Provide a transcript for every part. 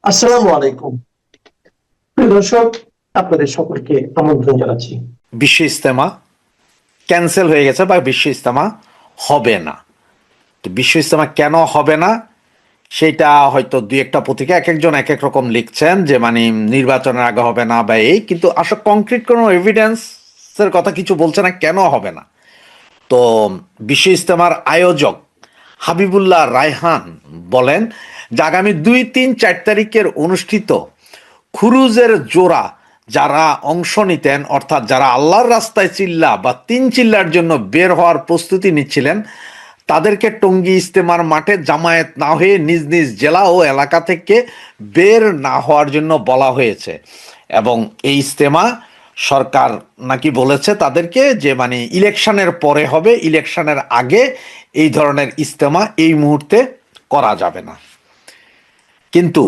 আসসালামু আলাইকুম। প্রিয় দর্শক, আপনাদের সকলকে আমন্ত্রণ জানাচ্ছি। বিশ্ব ইজতেমা ক্যান্সেল হয়ে গেছে বা বিশ্ব ইজতেমা হবে না। তো বিশ্ব ইজতেমা কেন হবে না সেটা হয়তো দুই একটা পত্রিকা এক একজন এক এক রকম লিখছেন, যে মানে নির্বাচনের আগে হবে না বা এই, কিন্তু আসলে কংক্রিট কোনো এভিডেন্সের কথা কিছু বলছে না কেন হবে না। তো বিশ্ব ইজতেমার আয়োজক হাবিবুল্লাহ রায়হান বলেন যে আগামী 2, 3, 4 তারিখের অনুষ্ঠিত খুরুজের জোড়া যারা অংশ নিতেন, অর্থাৎ যারা আল্লাহর রাস্তায় চিল্লা বা তিন চিল্লার জন্য বের হওয়ার প্রস্তুতি নিচ্ছিলেন, তাদেরকে টঙ্গী ইজতেমার মাঠে জামায়াত না হয়ে নিজ নিজ জেলা ও এলাকা থেকে বের না হওয়ার জন্য বলা হয়েছে। এবং এই ইজতেমা সরকার নাকি বলেছে তাদেরকে যে মানে ইলেকশনের পরে হবে, ইলেকশনের আগে এই ধরনের ইজতেমা এই মুহূর্তে করা যাবে না। কিন্তু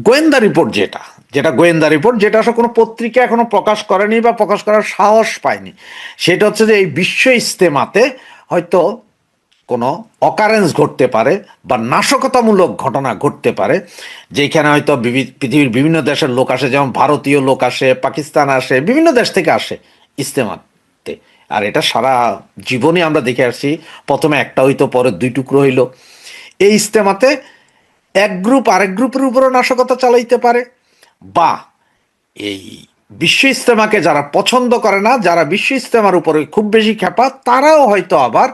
গোয়েন্দা রিপোর্ট যেটা যেটা গোয়েন্দা রিপোর্ট, যেটা আসলে কোনো পত্রিকা এখনো প্রকাশ করেনি বা প্রকাশ করার সাহস পায়নি, সেটা হচ্ছে যে এই বিশ্ব ইজতেমাতে হয়তো কোনো অকারেন্স ঘটতে পারে বা নাশকতামূলক ঘটনা ঘটতে পারে, যেখানে হয়তো পৃথিবীর বিভিন্ন দেশের লোক আসে, যেমন ভারতীয় লোক আসে, পাকিস্তান আসে, বিভিন্ন দেশ থেকে আসে ইজতেমাতে। আর এটা সারা জীবনই আমরা দেখে আসছি, প্রথমে একটা হইতো, পরে দুই টুকরো হইলো। এই ইজতেমাতে এক গ্রুপ আরেক গ্রুপের উপরও নাশকতা চালাইতে পারে, বা এই বিশ্ব ইজতেমাকে যারা পছন্দ করে না, যারা বিশ্ব ইজতেমার উপরে খুব বেশি খেপা, তারাও হয়তো আবার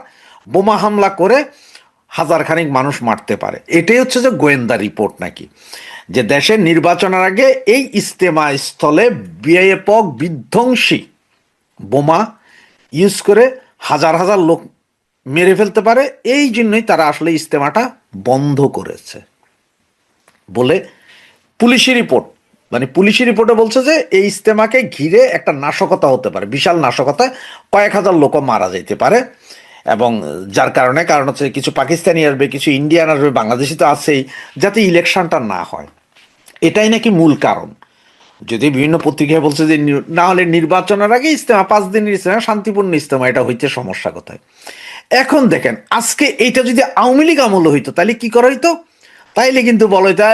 বোমা হামলা করে হাজার খানিক মানুষ মারতে পারে। এটাই হচ্ছে যে গোয়েন্দা রিপোর্ট নাকি, যে দেশের নির্বাচনের আগে এই ইজতেমা স্থলে ব্যাপক বিধ্বংসী বোমা ইউজ করে হাজার হাজার লোক মেরে ফেলতে পারে। এই জন্যই তারা আসলে ইজতেমাটা বন্ধ করেছে বলে পুলিশি রিপোর্ট, মানে পুলিশি রিপোর্টে বলছে যে এই ইজতেমাকে ঘিরে একটা নাশকতা হতে পারে, বিশাল নাশকতায় কয়েক হাজার লোক মারা যেতে পারে। এবং যার কারণ হচ্ছে কিছু পাকিস্তানি আসবে, কিছু ইন্ডিয়ান আসবে, বাংলাদেশি তো আছেই, যাতে ইলেকশনটা না হয়, এটাই নাকি মূল কারণ। যদি বিভিন্ন পত্রিকায় বলছে যে না হলে নির্বাচনের আগে ইজতেমা, 5 দিনের ইজতেমা, শান্তিপূর্ণ ইজতেমা, এটা হইতে সমস্যা কোথায়? এখন দেখেন, আজকে এইটা যদি আওয়ামী লীগ আমল হইতো তাহলে কি করা হইতো? তাইলে কিন্তু বলা হইতো,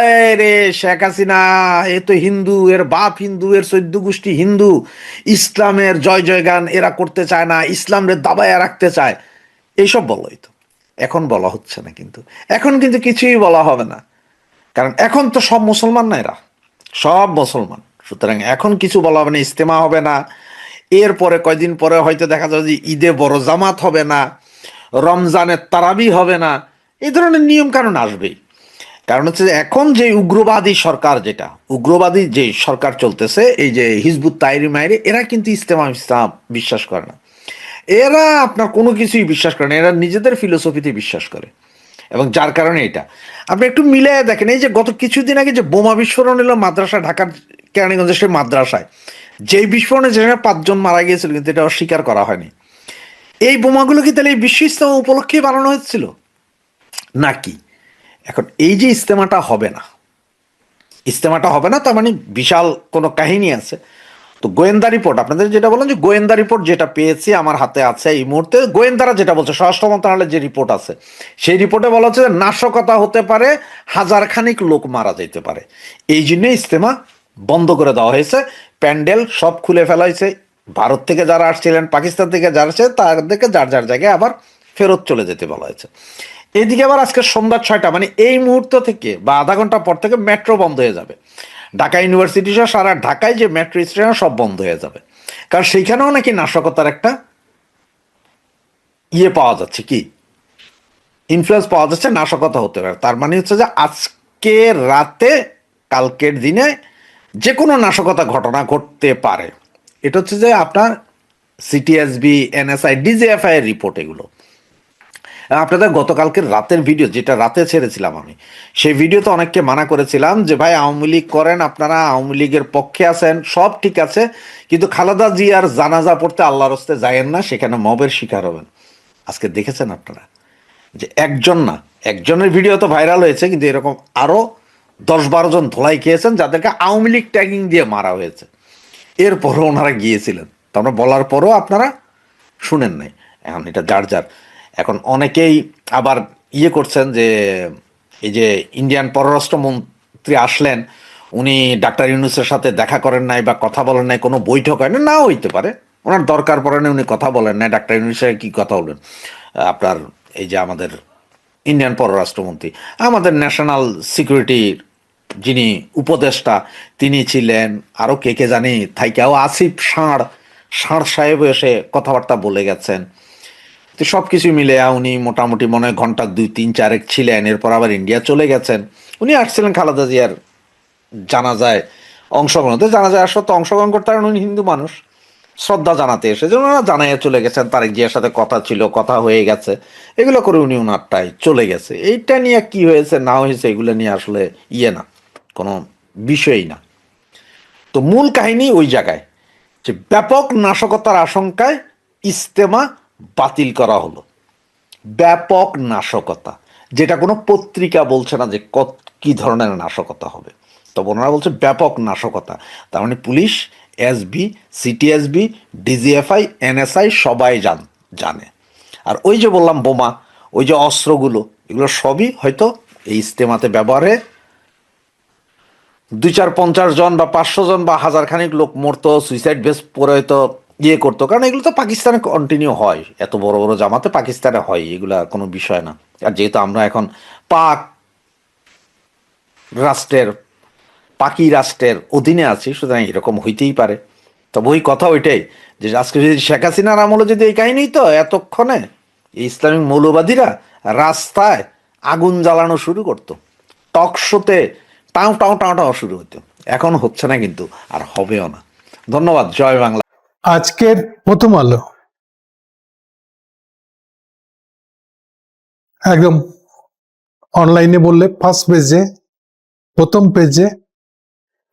রে শেখ হাসিনা এ তো হিন্দু, এর বাপ হিন্দু, এর 14 গোষ্ঠী হিন্দু, ইসলামের জয় জয়গান এরা করতে চায় না, ইসলামের দাবায় রাখতে চায়, এইসব বলা হইতো। এখন বলা হচ্ছে না, কিন্তু এখন কিন্তু কিছুই বলা হবে না, কারণ এখন তো সব মুসলমান না, এরা সব মুসলমান। সুতরাং এখন কিছু বলা হবে না, ইজতেমা হবে না। এরপরে কয়দিন পরে হয়তো দেখা যাবে যে ঈদে বড় জামাত হবে না, রমজানের তারাবি হবে না, এই ধরনের নিয়ম কানুন আসবেই। কারণ হচ্ছে যে এখন যে উগ্রবাদী সরকার, যেটা উগ্রবাদী যে সরকার চলতেছে, এই যে হিজবুত তাহরির মাইরে, এরা কিন্তু ইজতেমা ইসলাম বিশ্বাস করে না। এরা আপনার কোনো কিছুই বিশ্বাস করে না, এরা নিজেদের ফিলোসফিতে বিশ্বাস করে। এবং যার কারণে এটা আপনি একটু মিলিয়ে দেখেন, এই যে গত কিছুদিন আগে যে বোমা বিস্ফোরণ হলো মাদ্রাসা, ঢাকার কেরানীগঞ্জের সেই মাদ্রাসায়, যেই বিস্ফোরণে যেখানে 5 জন মারা গিয়েছিল, কিন্তু এটা অস্বীকার করা হয়নি। এই বোমাগুলো কি তাহলে এই বিশ্ব ইজতেমা উপলক্ষেই বানানো হয়েছিল নাকি? এখন এই যে ইজতেমাটা হবে না, তার মানে বিশাল কোনো কাহিনী আছে। তো গোয়েন্দা রিপোর্ট, আপনাদের যেটা বলেন যে গোয়েন্দা রিপোর্ট যেটা পেয়েছি আমার হাতে আছে এই মুহূর্তে, গোয়েন্দারা যেটা বলছে, স্বরাষ্ট্র মন্ত্রণালয়ের যে রিপোর্ট আছে, সেই রিপোর্টে বলা হচ্ছে যে নাশকতা হতে পারে, হাজার খানিক লোক মারা যেতে পারে। এই জন্য ইজতেমা বন্ধ করে দেওয়া হয়েছে, প্যান্ডেল সব খুলে ফেলা হয়েছে। ভারত থেকে যারা আসছিলেন, পাকিস্তান থেকে যারা আসছে, তাদেরকে যার যার জায়গায় আবার ফেরত চলে যেতে বলা হয়েছে। এদিকে আবার আজকে সন্ধ্যা 6টা, মানে এই মুহূর্ত থেকে বা আধা ঘন্টা পর থেকে মেট্রো বন্ধ হয়ে যাবে। ঢাকা ইউনিভার্সিটি সহ সারা ঢাকায় যে মেট্রো স্টেশন সব বন্ধ হয়ে যাবে, কারণ সেইখানেও নাকি নাশকতার একটা পাওয়া যাচ্ছে, কি ইনফ্লুয়েন্স পাওয়া যাচ্ছে, নাশকতা হতে পারে। তার মানে হচ্ছে যে আজকে রাতে, কালকের দিনে যে কোনো নাশকতা ঘটনা ঘটতে পারে। এটা হচ্ছে যে আপনার সিটিএসবি, এনএসআই, ডিজিএফআই এর রিপোর্ট এগুলো। আপনাদের গতকালকের রাতের ভিডিও, যেটা রাতে ছেড়েছিলাম আমি, সেই ভিডিওতে অনেককে মানা করেছিলাম যে ভাই আওয়ামী লীগ করেন, আপনারা আওয়ামী লীগের পক্ষে আছেন, সব ঠিক আছে, কিন্তু খালেদা জিয়ার জানাজা পড়তে আল্লাহর হস্তে যায়েন না, সেখানে মবের শিকার হবেন। আজকে দেখেছেন আপনারা যে একজন না, একজনের ভিডিও তো ভাইরাল হয়েছে, কিন্তু এরকম আরো 10-12 জন ধোলাই খেয়েছেন, যাদেরকে আওয়ামী লীগ ট্যাগিং দিয়ে মারা হয়েছে। এরপরও ওনারা গিয়েছিলেন, তো আমরা বলার পরও আপনারা শুনেন নাই। এখন এটা যার যার। এখন অনেকেই আবার করছেন যে এই যে ইন্ডিয়ান পররাষ্ট্র প্রধানমন্ত্রী আসলেন, উনি ডাক্তার ইউনূসের সাথে দেখা করেন নাই বা কথা বলেন নাই, কোনো বৈঠক হয় না, নাও হইতে পারে, ওনার দরকার পড়ে না, উনি কথা বলেন নাই। ডাক্তার ইউনূসের কি কথা বলবেন? আপনার এই যে আমাদের ইন্ডিয়ান পররাষ্ট্রমন্ত্রী, আমাদের ন্যাশনাল সিকিউরিটির যিনি উপদেষ্টা তিনি ছিলেন, আরও কে কে জানি থাইকাও আসিফ ষাঁড় ষাঁড় সাহেব এসে কথাবার্তা বলে গেছেন। তো সব কিছু মিলে উনি মোটামুটি মনে হয় ঘন্টা 2-3-4 ছিলেন, এরপর আবার ইন্ডিয়া চলে গেছেন। উনি আসছিলেন খালেদা জিয়ার জানাজায় অংশগ্রহণ, তো জানাজায় আসলে তো অংশগ্রহণ করতে পারেন, উনি হিন্দু মানুষ, শ্রদ্ধা জানাতে এসে যেন ওনারা জানাইয়া চলে গেছেন, তারেক জিয়ার সাথে কথা ছিল, কথা হয়ে গেছে, এগুলো করে উনি ওনারটাই চলে গেছে। এইটা নিয়ে কি হয়েছে না হয়েছে এগুলো নিয়ে আসলে না, কোনো বিষয়ই না। তো মূল কাহিনী ওই জায়গায় যে ব্যাপক নাশকতার আশঙ্কায় ইজতেমা বাতিল করা হলো। ব্যাপক নাশকতা, যেটা কোনো পত্রিকা বলছে না যে কি ধরনের নাশকতা হবে, তবে ওনারা বলছে ব্যাপক নাশকতা। তার মানে police, SB, CTSB, DGFI, NSI সবাই জানে। আর ওই যে বললাম বোমা, ওই যে অস্ত্রগুলো, এগুলো সবই হয়তো এই ইজতেমাতে ব্যবহারে 2-4-50 জন বা 500 জন বা হাজার খানিক লোক মরতো, সুইসাইড ভেস্ট পরে হয়তো করতো, কারণ এগুলো তো পাকিস্তানে কন্টিনিউ হয়, এত বড় বড় জামাতে পাকিস্তানে হয়, এগুলা কোনো বিষয় না। আর যেহেতু আমরা এখন পাক রাষ্ট্রের পাকি রাষ্ট্রের অধীনে আছি, সুতরাং এরকম হইতেই পারে। তবে ওই কথা ওইটাই যে আজকে যদি শেখ হাসিনার আমলে যদি এই কাহিনী, তো এতক্ষণে এই ইসলামিক মৌলবাদীরা রাস্তায় আগুন জ্বালানো শুরু করতো, টক শোতে টাও টাও টাও টাও শুরু হতো। এখন হচ্ছে না, কিন্তু আর হবেও না। ধন্যবাদ। জয় বাংলা। আজকের প্রথম আলো একদম অনলাইনে বললে ফার্স্ট পেজে, প্রথম পেজে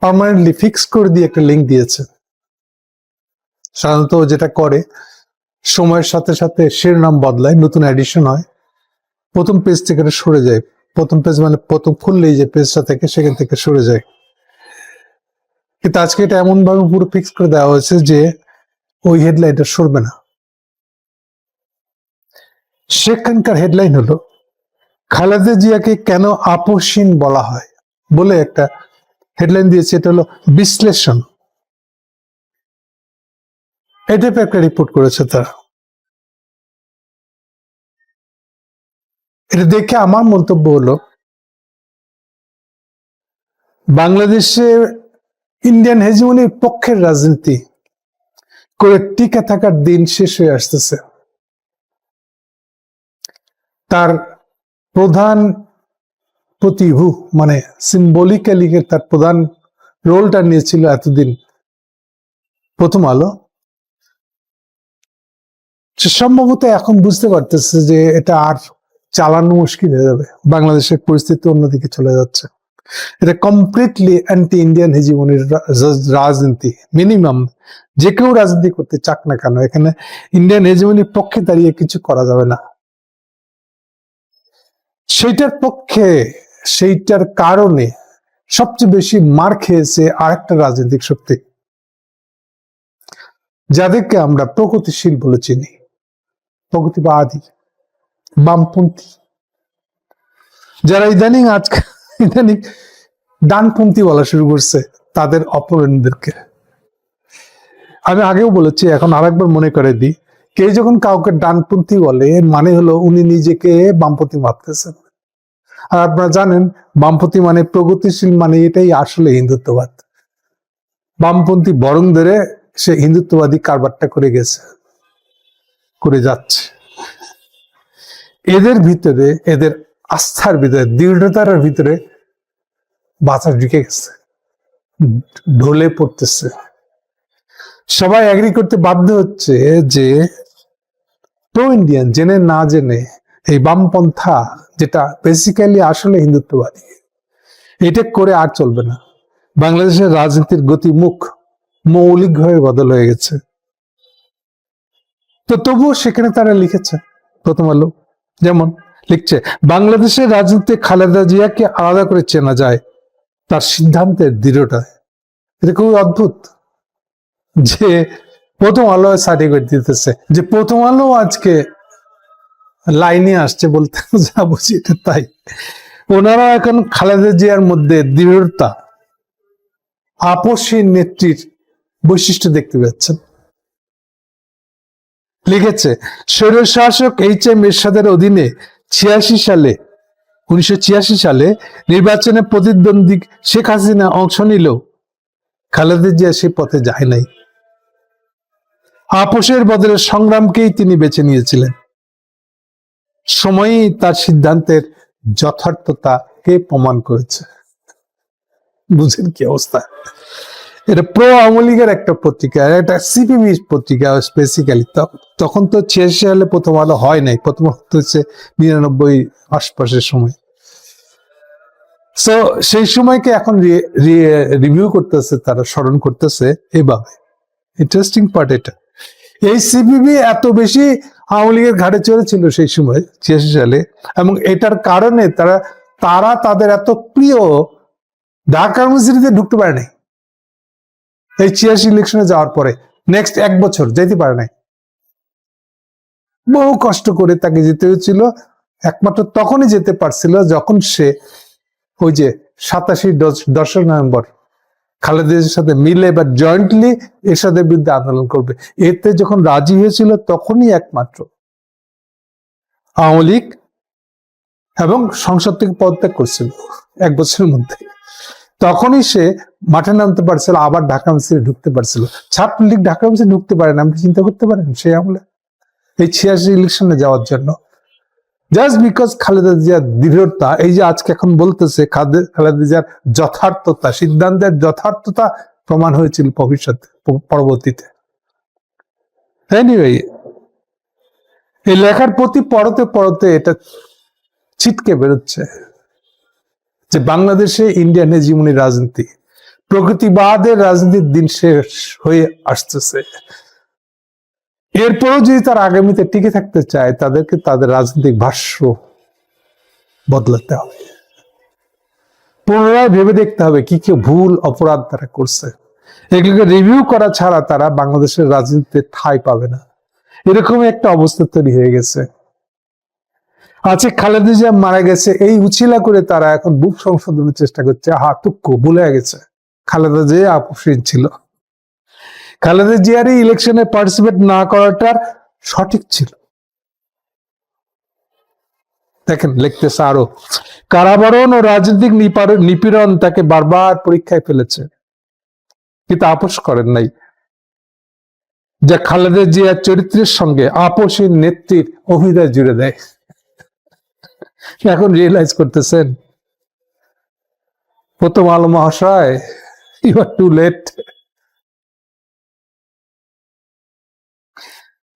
পার্মানেন্টলি ফিক্স করে দিয়ে একটা লিঙ্ক দিয়েছে। সাধারণত যেটা করে সময়ের সাথে সাথে শিরোনাম বদলায়, নতুন এডিশন হয়, প্রথম পেজ থেকে সরে যায়। প্রথম পেজ মানে প্রথম খুললেই যে পেজটা থেকে সেখান থেকে সরে যায়। কিন্তু আজকে এটা এমন ভাবে পুরো ফিক্স করে দেওয়া হয়েছে যে ওই হেডলাইনটা সরবে না। সেখানকার হেডলাইন হলো খালেদা জিয়াকে কেন আপসহীন বলা হয় বলে একটা হেডলাইন দিয়েছে। এটা হলো বিশ্লেষণ, এটা একটা রিপোর্ট করেছে তারা। এটা দেখে আমার মন্তব্য হলো বাংলাদেশে ইন্ডিয়ান হেজিমনির পক্ষের রাজনীতি করে টিকে থাকার দিন শেষ হয়ে আসতেছে। তার প্রধান প্রতিভু মানে সিম্বলিক্যালি তার প্রধান রোলটা নিয়েছিল এতদিন প্রথম আলো, সে সম্ভবত এখন বুঝতে পারতেছে যে এটা আর চালানো মুশকিল হয়ে যাবে, বাংলাদেশের পরিস্থিতি অন্যদিকে চলে যাচ্ছে। এটা কমপ্লিটলি অ্যান্টি ইন্ডিয়ান হেজিমনির রাজনীতি। মিনিমাম যে কেউ রাজনীতি করতে চাক না কেন, এখানে ইন্ডিয়ান হেজিমনির পক্ষে দাঁড়িয়ে কিছু করা যাবে না। সেইটার পক্ষে, সেইটার কারণে সবচেয়ে বেশি মার খেয়েছে আরেকটা রাজনৈতিক শক্তি, যাদেরকে আমরা প্রগতিশীল বলে চিনি, প্রগতিবাদী, বামপন্থী, যারা ইদানিং ডানপন্থী বলা শুরু করছে তাদের অপরেন্দ্রকে। আমি আগেও বলেছি, এখন আরেকবার মনে করে দিই, কেউ যখন কাউকে ডানপন্থী বলে এর মানে হলো উনি নিজেকে বামপন্থী ভাবতেছেন। আর আপনারা জানেন বামপন্থী মানে প্রগতিশীল, মানে এটাই আসলে হিন্দুত্ববাদ। বামপন্থী বরং ধরে সে হিন্দুত্ববাদী কারবারটা করে গেছে, করে যাচ্ছে। এদের ভিতরে, এদের আস্থার ভিতরে, দৃঢ়তার ভিতরে বাতাস ঢুকে গেছে, ঢলে পড়তেছে। সবাই এগ্রি করতে বাধ্য হচ্ছে যে প্রো ইন্ডিয়ান জেনে না জেনে এই বামপন্থা, যেটা বেসিক্যালি আসলে হিন্দুত্ববাদী, এটা করে আর চলবে না। বাংলাদেশের রাজনীতির গতিমুখ মৌলিকভাবে বদল হয়ে গেছে। তো তবুও সেখানে তারা লিখেছে, প্রথম আলো যেমন লিখছে, বাংলাদেশের রাজনীতিতে খালেদা জিয়াকে আলাদা করে চেনা যায় তার সিদ্ধান্তের দৃঢ়তা। এটা খুবই অদ্ভুত যে প্রথম আলো সার্টিফিকেট দিতেছে, যে প্রথম আলো আজকে লাইনে আসছে বলতে যা বুঝি এটা তাই। ওনারা এখন খালেদা জিয়ার মধ্যে দৃঢ়তা, আপসী নেত্রীর বৈশিষ্ট্য দেখতে পাচ্ছেন। লিখেছে, স্বৈরশাসক এইচ.এম. এরশাদের অধীনে 1986 সালে নির্বাচনে প্রতিদ্বন্দ্বী শেখ হাসিনা অংশ নিলেও খালেদা জিয়া সে পথে যায় নাই। আপোষের বদলে সংগ্রামকেই তিনি বেছে নিয়েছিলেন। সময়ই তার সিদ্ধান্তের যথার্থতাকে প্রমাণ করেছে। বুঝেন কি অবস্থা? এটা প্রো আওয়ামী লীগের একটা পত্রিকা, একটা সিপিবি পত্রিকা বেসিক্যালি। তখন তো 86 সালে প্রথম আলো হয় নাই, প্রথম হচ্ছে 99 আশপাশের সময়। তো সেই সময়কে এখন রিভিউ করতেছে, তারা স্মরণ করতেছে এইভাবে। ইন্টারেস্টিং পার্ট এটা। এই সিপিবি এত বেশি আওয়ামী লীগের ঘাড়ে চড়েছিল সেই সময় 86 সালে, এবং এটার কারণে তারা তাদের এত প্রিয় ঢাকা ইউনিভার্সিটিতে ঢুকতে পারে নাই। এই 86 ইলেকশনে যাওয়ার পরে নেক্সট 1 বছর যেতে পারে নাই। বহু কষ্ট করে তাকে যেতে হয়েছিল। একমাত্র তখনই যেতে পারছিল যখন সে ওই যে 27 নভেম্বর খালেদার সাথে মিলে বা জয়েন্টলি এরশাদের বিরুদ্ধে আন্দোলন করবে, এতে যখন রাজি হয়েছিল তখনই একমাত্র আওয়ামী লীগ এবং সংসদ থেকে পদত্যাগ করছিল 1 বছরের মধ্যে। তখনই সে মাঠে নামতে পারছিল, আবার ঢাকা মিছিল ঢুকতে পারছিল। ছাত্রলীগ ঢাকা মিছিল ঢুকতে পারে না, আপনি চিন্তা করতে পারেন সেই আমলে এই 86 ইলেকশনে যাওয়ার জন্য। জাস্ট বিকজ খালেদা জিয়ার দৃঢ়তা, এই যে আজকে এখন বলতেছে খালেদা জিয়ার যথার্থতা, সিদ্ধান্তের যথার্থতা প্রমাণ হয়েছিল পরবর্তীতে। এনিওয়ে, এই লেখার প্রতি পড়তে পড়তে এটা ছিটকে বেরোচ্ছে যে বাংলাদেশে ইন্ডিয়ান হেজিমনি রাজনীতি, প্রগতিবাদের রাজনীতির দিন শেষ হয়ে আসতেছে। এরপরও যদি তার আগামীতে টিকে থাকতে চায়, তাদেরকে তাদের রাজনৈতিক ভাষ্য বদলাতে হবে। পুনরায় ভেবে দেখতে হবে কি কি ভুল অপরাধ তারা করছে। এগুলোকে রিভিউ করা ছাড়া তারা বাংলাদেশের রাজনীতিতে ঠাঁই পাবে না। এরকমই একটা অবস্থা তৈরি হয়ে গেছে। আজকে খালেদা জিয়া মারা গেছে, এই উছিলা করে তারা এখন বুক সংশোধনের চেষ্টা করছে। তুক্কু ভুলে গেছে খালেদা জিয়া আপসহীন ছিল। খালেদা জিয়ার ইলেকশনে পার্টিসিপেট না করাটা সঠিক ছিল। দেখেন লিখতেছে আরো, কারাবরণ ও রাজনৈতিক নিপীড়ন তাকে বারবার পরীক্ষায় ফেলেছে, কিন্তু আপোষ করেন নাই, যা খালেদা জিয়ার চরিত্রের সঙ্গে আপোষের নেত্রীর অভিনয় জুড়ে দেয়। এখন রিয়েলাইজ করতেছেন, প্রথম আলো মহাশয়, ইউ আর টু লেট।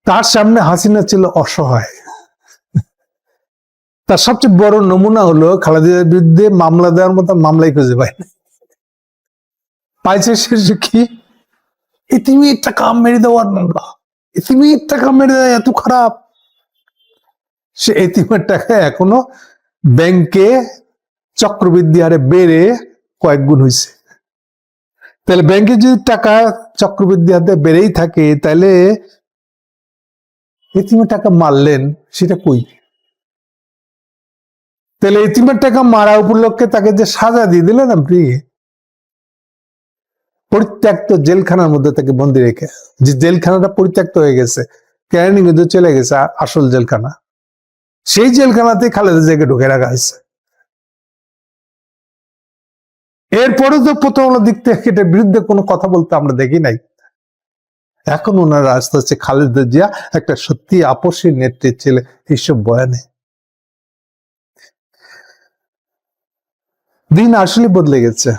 তার সামনে হাসিনা ছিল অসহায়। তার সবচেয়ে বড় নমুনা হলো খালেদার বিরুদ্ধে মামলা দেওয়ার মতো মামলাই খুঁজে পায় না। পাইছে সে কি? ইতিমির টাকা মেরে দেওয়ার মামলা। ইতিমির টাকা মেরে দেওয়া এত খারাপ। সে এতিমের টাকা এখনো ব্যাংকে চক্রবৃদ্ধি হারে বেড়ে কয়েক গুণ হয়েছে। তাহলে ব্যাংকে যদি টাকা চক্রবৃদ্ধি হারে বেড়েই থাকে, তাহলে এতিমের টাকা মারলেন সেটা কই? তাহলে এতিমের টাকা মারা উপলক্ষে তাকে যে সাজা দিয়ে দিলেন আপনি, পরিত্যক্ত জেলখানার মধ্যে তাকে বন্দি রেখে, যে জেলখানাটা পরিত্যক্ত হয়ে গেছে, ক্যানিং কিন্তু চলে গেছে আসল জেলখানা, সেই জেলখানাতে খালেদা জিয়াকে ঢুকে রাখা হয়েছে। এরপরে তো প্রথম দিক থেকে এটার বিরুদ্ধে কোনো কথা বলতে আমরা দেখি নাই। এখন ওনারা আস্তে আস্তে খালেদা জিয়া একটা সত্যি আপসী নেত্রীর ছেলে এইসব বয়ানে। দিন আসলে বদলে গেছে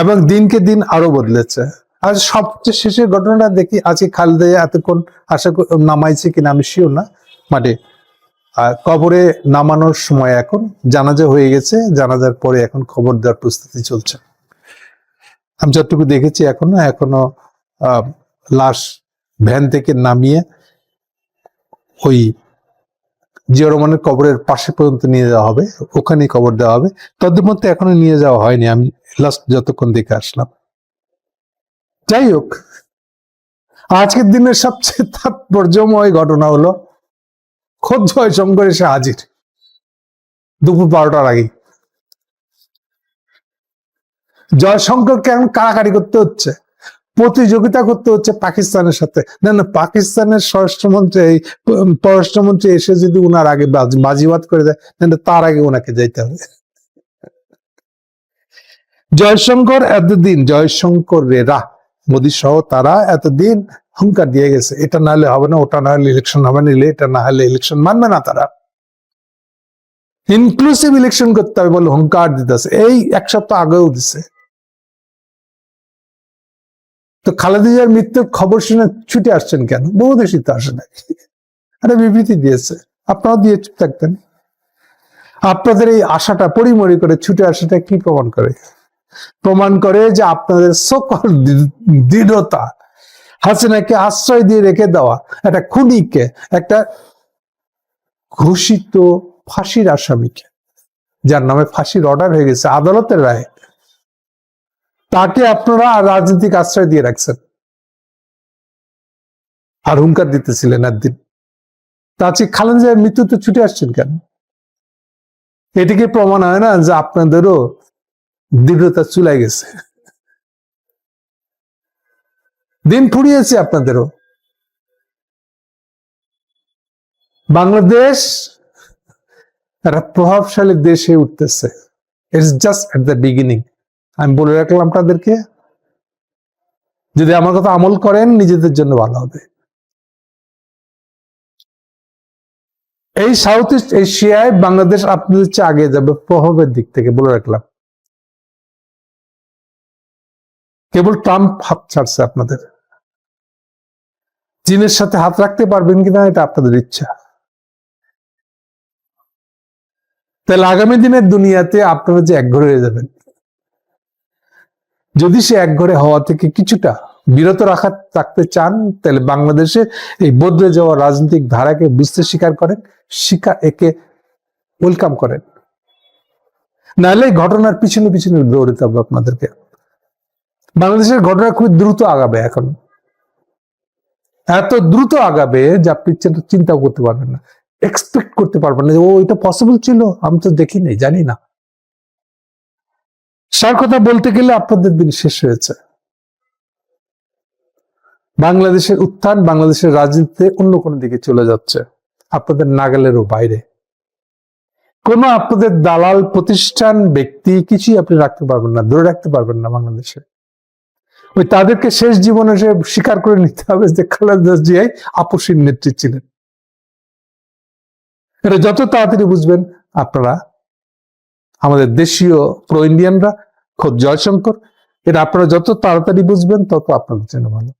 এবং দিনকে দিন আরো বদলেছে। আর সবচেয়ে শেষের ঘটনাটা দেখি, আজকে খালেদা জিয়া এতক্ষণ আশা নামাইছে কিনা আমি শিওর না, মাঠে কবরে নামানোর সময়, এখন জানাজা হয়ে গেছে, জানাজার পরে এখন খবর দেওয়ার প্রস্তুতি চলছে। আমি যতটুকু দেখেছি এখনো লাশ ভ্যান থেকে নামিয়ে ওই জিয়া রহমানের কবরের পাশে পর্যন্ত নিয়ে যাওয়া হবে, ওখানেই কবর দেওয়া হবে। তাদের মধ্যে এখনো নিয়ে যাওয়া হয়নি, আমি লাস্ট যতক্ষণ দেখে আসলাম। যাই হোক, আজকের দিনের সবচেয়ে তাৎপর্যময় ঘটনা হলো খোদ জয়শঙ্কর এসে হাজির দুপুর 12টার আগে। জয়শঙ্কর কেন কারাকারি করতে হচ্ছে, প্রতিযোগিতা করতে হচ্ছে পাকিস্তানের সাথে? না না, পাকিস্তানের পররাষ্ট্রমন্ত্রী এসে যদি উনার আগে বাজিবাদ করে দেয়, তাহলে তার আগে ওনাকে যাইতে হবে। জয়শঙ্করেরা মোদী সহ তারা এতদিন হুঙ্কার দিয়ে গেছে, এটা না হলে হবে না, ওটা না হলে ইলেকশন হবে না, এটা না হলে ইলেকশন মানবে না। তারা ইনক্লুসিভ ইলেকশন করতে হবে বলে হুঙ্কার দিতেছে, এই এক সপ্তাহ আগেও দিছে। তো খালেদা জিয়ার মৃত্যুর খবর শুনে ছুটে আসছেন কেন? বহু দেশই তো আসে নাই, একটা বিবৃতি দিয়েছে, আপনারাও দিয়ে চুপ থাকতেন। আপনাদের এই আশাটা পরিমরি করে ছুটে আসাটা কি প্রমাণ করে? প্রমাণ করে যে আপনাদের সকল দৃঢ়তা, হাসিনাকে আশ্রয় দিয়ে রেখে দেওয়া একটা খুনিকে, একটা ঘোষিত ফাঁসির আসামিকে, যার নামে ফাঁসির অর্ডার হয়ে গেছে আদালতের রায়ে, তাকে আপনারা রাজনৈতিক আশ্রয় দিয়ে রাখছেন আর হুঙ্কার দিতেছিলেন একদিন। তাছে খালেদা জিয়ার মৃত্যুতে ছুটে আসছেন কেন? এটিকে প্রমাণ হয় না যে আপনাদেরও দৃঢ়তা চুলাই গেছে, দিন ফুরিয়েছে আপনাদেরও। বাংলাদেশ একটা প্রভাবশালী দেশে উঠতেছে, it's just at the beginning. আমি বলে রাখলাম আপনাদেরকে, যদি আমার কথা আমল করেন নিজেদের জন্য ভালো হবে। এই সাউথ ইস্ট এশিয়ায় বাংলাদেশ আপনাদের চেয়ে আগে যাবে প্রভাবের দিক থেকে, বলে রাখলাম। কেবল ট্রাম্প হাত ছাড়ছে আপনাদের, চীনের সাথে হাত রাখতে পারবেন কিনা এটা আপনাদের ইচ্ছা। তাহলে আগামী দিনের দুনিয়াতে আপনারা যে একঘরে হয়ে যাবেন, যদি সে একঘরে হওয়া থেকে কিছুটা বিরত রাখতে চান, তাহলে বাংলাদেশে এই বদলে যাওয়া রাজনৈতিক ধারাকে বুঝতে স্বীকার করেন, একে ওয়েলকাম করেন। নাহলে ঘটনার পিছনে পিছনে দৌড়তে হবে আপনাদেরকে। বাংলাদেশের ঘটনা খুব দ্রুত আগাবে, এখন এত দ্রুত আগাবে যে আপনি চিন্তাও করতে পারবেন না, এক্সপেক্ট করতে পারবেন না যে ও এটা পসিবল ছিল, আমি তো দেখি নাই, জানি না। সার কথা বলতে গেলে আপনাদের দিন শেষ হয়েছে। বাংলাদেশের উত্থান বাংলাদেশের রাজনীতিতে অন্য কোনো দিকে চলে যাচ্ছে, আপনাদের নাগালেরও বাইরে। কোনো আপনাদের দালাল প্রতিষ্ঠান, ব্যক্তি কিছুই আপনি রাখতে পারবেন না, ধরে রাখতে পারবেন না বাংলাদেশে। ওই তাদেরকে শেষ জীবনে সে স্বীকার করে নিতে হবে যে খালেদা জিয়াই আপসীর নেত্রী ছিলেন। এটা যত তাড়াতাড়ি বুঝবেন আপনারা, আমাদের দেশীয় প্রো ইন্ডিয়ানরা, খোদ জয়শঙ্কর, এটা আপনারা যত তাড়াতাড়ি বুঝবেন তত আপনাদের জন্য ভালো।